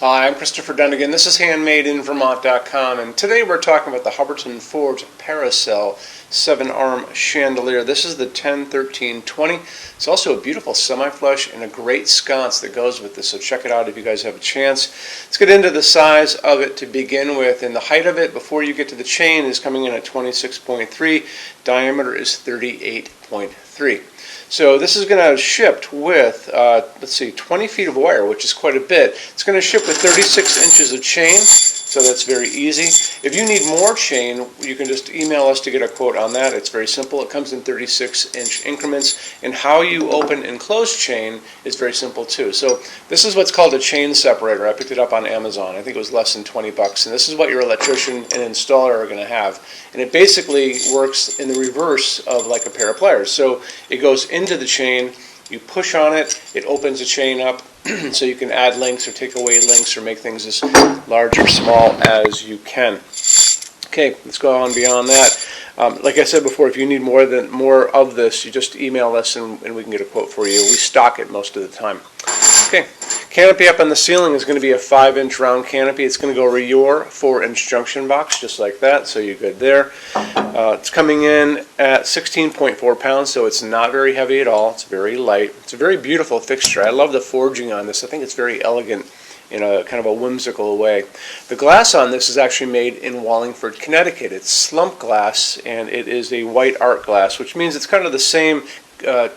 Hi, I'm Christopher Dunnigan. This is HandmadeInVermont.com, and today we're talking about the Hubbardton Forge Parasol 7-arm chandelier. This is the 10-13-20. It's also a beautiful semi-flush and a great sconce that goes with this, so check it out if you guys have a chance. Let's get into the size of it to begin with, and the height of it before you get to the chain is coming in at 26.3. Diameter is 38.3. So this is going to ship with, 20 feet of wire, which is quite a bit. It's going to ship with 36 inches of chain, so that's very easy. If you need more chain, you can just email us to get a quote on that. It's very simple. It comes in 36-inch increments, and how you open and close chain is very simple too. So this is what's called a chain separator. I picked it up on Amazon. I think it was less than 20 bucks, and this is what your electrician and installer are going to have. And it basically works in the reverse of like a pair of pliers. So it goes into the chain, you push on it, it opens the chain up, so you can add links or take away links or make things as large or small as you can. Okay, let's go on beyond that. Like I said before, if you need more of this, you just email us and we can get a quote for you. We stock it most of the time. Okay, canopy up on the ceiling is going to be a 5-inch round canopy. It's going to go over your 4-inch junction box, just like that, so you're good there. It's coming in at 16.4 pounds, so it's not very heavy at all. It's very light. It's a very beautiful fixture. I love the forging on this. I think it's very elegant in a kind of a whimsical way. The glass on this is actually made in Wallingford, Connecticut. It's slump glass, and it is a white art glass, which means it's kind of the same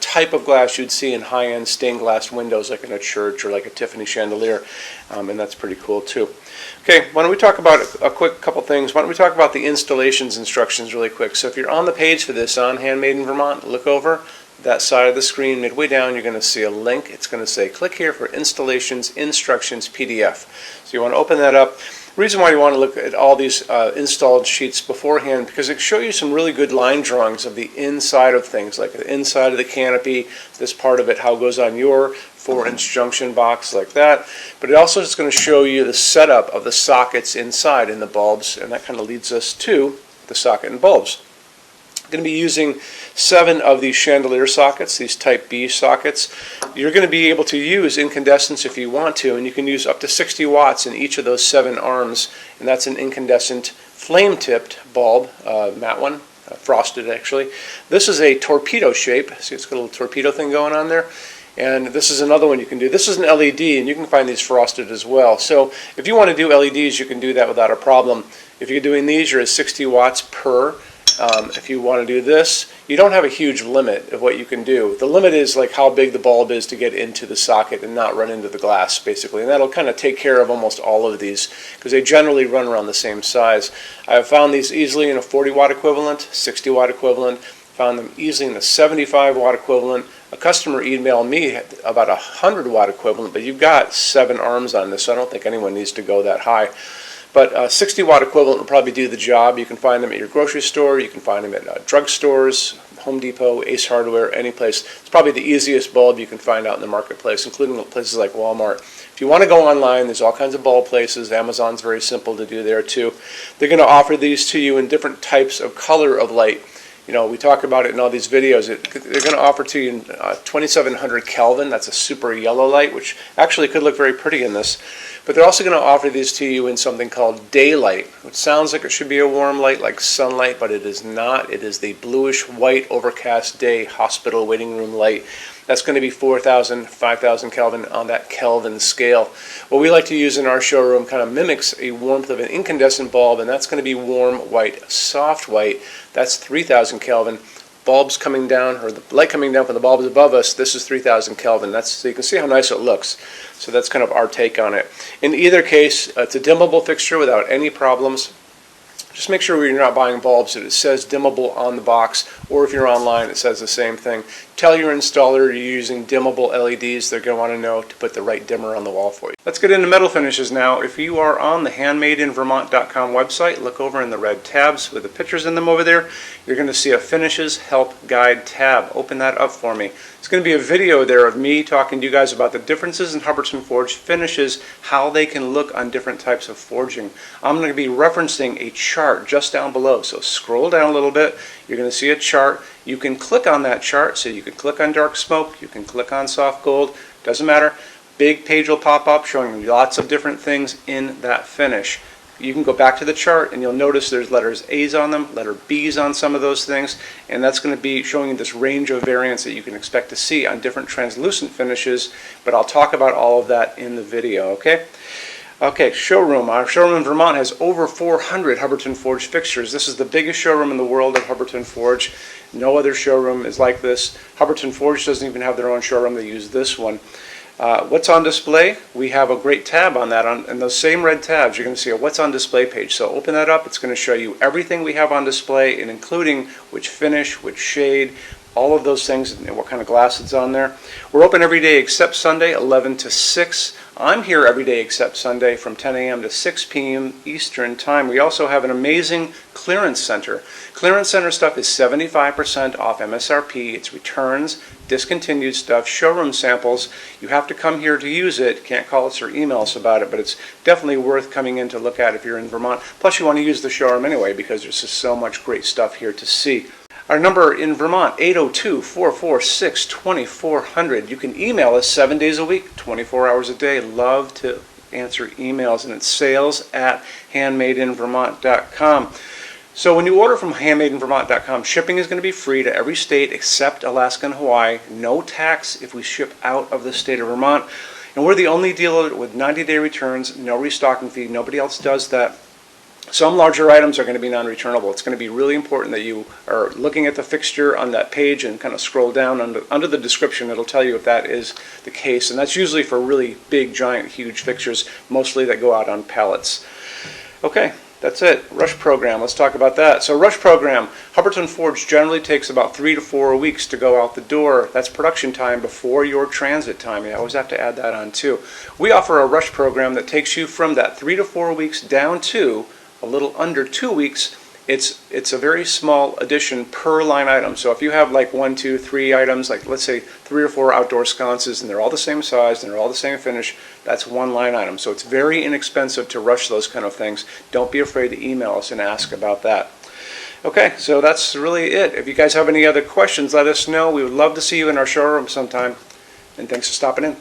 type of glass you'd see in high-end stained glass windows, like in a church or like a Tiffany chandelier, and that's pretty cool too. Okay, why don't we talk about a quick couple things. Why don't we talk about the installations instructions really quick. So if you're on the page for this on Handmade in Vermont, look over that side of the screen. Midway down, you're going to see a link. It's going to say click here for installations instructions PDF. So you want to open that up. The reason why you want to look at all these installed sheets beforehand, because it show you some really good line drawings of the inside of things, like the inside of the canopy, this part of it, how it goes on your 4-inch junction box like that. But it also is going to show you the setup of the sockets inside in the bulbs, and that kind of leads us to the socket and bulbs. I'm going to be using 7 of these chandelier sockets, these type B sockets. You're going to be able to use incandescents if you want to, and you can use up to 60 watts in each of those 7 arms, and that's an incandescent flame-tipped bulb, matte one, frosted actually. This is a torpedo shape. See, it's got a little torpedo thing going on there. And this is another one you can do. This is an LED, and you can find these frosted as well. So if you want to do LEDs, you can do that without a problem. If you're doing these, you're at 60 watts per. If you want to do this, you don't have a huge limit of what you can do. The limit is like how big the bulb is to get into the socket and not run into the glass, basically. And that'll kind of take care of almost all of these, because they generally run around the same size. I have found these easily in a 40-watt equivalent, 60-watt equivalent, found them easily in a 75-watt equivalent. A customer emailed me about a 100-watt equivalent, but you've got 7 arms on this, so I don't think anyone needs to go that high. But 60-watt equivalent will probably do the job. You can find them at your grocery store. You can find them at drugstores, Home Depot, Ace Hardware, any place. It's probably the easiest bulb you can find out in the marketplace, including places like Walmart. If you want to go online, there's all kinds of bulb places. Amazon's very simple to do there too. They're going to offer these to you in different types of color of light. You know, we talk about it in all these videos. They're going to offer to you 2700 Kelvin. That's a super yellow light, which actually could look very pretty in this. But they're also going to offer these to you in something called daylight, which sounds like it should be a warm light like sunlight, but it is not. It is the bluish white overcast day hospital waiting room light. That's going to be 4,000, 5,000 Kelvin on that Kelvin scale. What we like to use in our showroom kind of mimics a warmth of an incandescent bulb, and that's going to be warm white, soft white. That's 3,000 Kelvin. Bulbs coming down, or the light coming down from the bulbs above us, this is 3,000 Kelvin. So you can see how nice it looks. So that's kind of our take on it. In either case, it's a dimmable fixture without any problems. Just make sure you're not buying bulbs that it says dimmable on the box, or if you're online it says the same thing. Tell your installer you're using dimmable LEDs. They're going to want to know to put the right dimmer on the wall for you. Let's get into metal finishes now. If you are on the HandmadeInVermont.com website, look over in the red tabs with the pictures in them over there. You're going to see a Finishes Help Guide tab. Open that up for me. It's going to be a video there of me talking to you guys about the differences in Hubbardton Forge finishes, how they can look on different types of forging. I'm going to be referencing a chart just down below, so scroll down a little bit. You're going to see a chart. You can click on that chart, so you can click on dark smoke, you can click on soft gold, doesn't matter. Big page will pop up showing you lots of different things in that finish. You can go back to the chart and you'll notice there's letters A's on them, letter B's on some of those things, and that's going to be showing you this range of variants that you can expect to see on different translucent finishes, but I'll talk about all of that in the video, okay? Okay, showroom. Our showroom in Vermont has over 400 Hubbardton Forge fixtures. This is the biggest showroom in the world of Hubbardton Forge. No other showroom is like this. Hubbardton Forge doesn't even have their own showroom. They use this one. What's on display? We have a great tab on that. And those same red tabs, you're going to see a what's on display page. So open that up. It's going to show you everything we have on display, and including which finish, which shade, all of those things, and what kind of glass it's on there. We're open every day except Sunday, 11 to 6. I'm here every day except Sunday from 10 a.m. to 6 p.m. Eastern Time. We also have an amazing clearance center. Clearance center stuff is 75% off MSRP. It's returns, discontinued stuff, showroom samples. You have to come here to use it. Can't call us or email us about it, but it's definitely worth coming in to look at if you're in Vermont. Plus you want to use the showroom anyway because there's just so much great stuff here to see. Our number in Vermont, 802-446-2400. You can email us 7 days a week, 24 hours a day. Love to answer emails, and it's sales@HandmadeInVermont.com. So when you order from HandmadeInVermont.com, shipping is going to be free to every state except Alaska and Hawaii. No tax if we ship out of the state of Vermont. And we're the only dealer with 90-day returns, no restocking fee. Nobody else does that. Some larger items are going to be non-returnable. It's going to be really important that you are looking at the fixture on that page and kind of scroll down under the description. It'll tell you if that is the case. And that's usually for really big, giant, huge fixtures, mostly that go out on pallets. Okay, that's it. Rush program. Let's talk about that. So rush program, Hubbardton Forge generally takes about 3 to 4 weeks to go out the door. That's production time before your transit time. You always have to add that on too. We offer a rush program that takes you from that 3 to 4 weeks down to a little under 2 weeks. It's a very small addition per line item. So if you have like 1, 2, 3 items, like let's say 3 or 4 outdoor sconces, and they're all the same size and they're all the same finish, that's one line item. So it's very inexpensive to rush those kind of things. Don't be afraid to email us and ask about that. Okay, so that's really it. If you guys have any other questions, let us know. We would love to see you in our showroom sometime. And thanks for stopping in.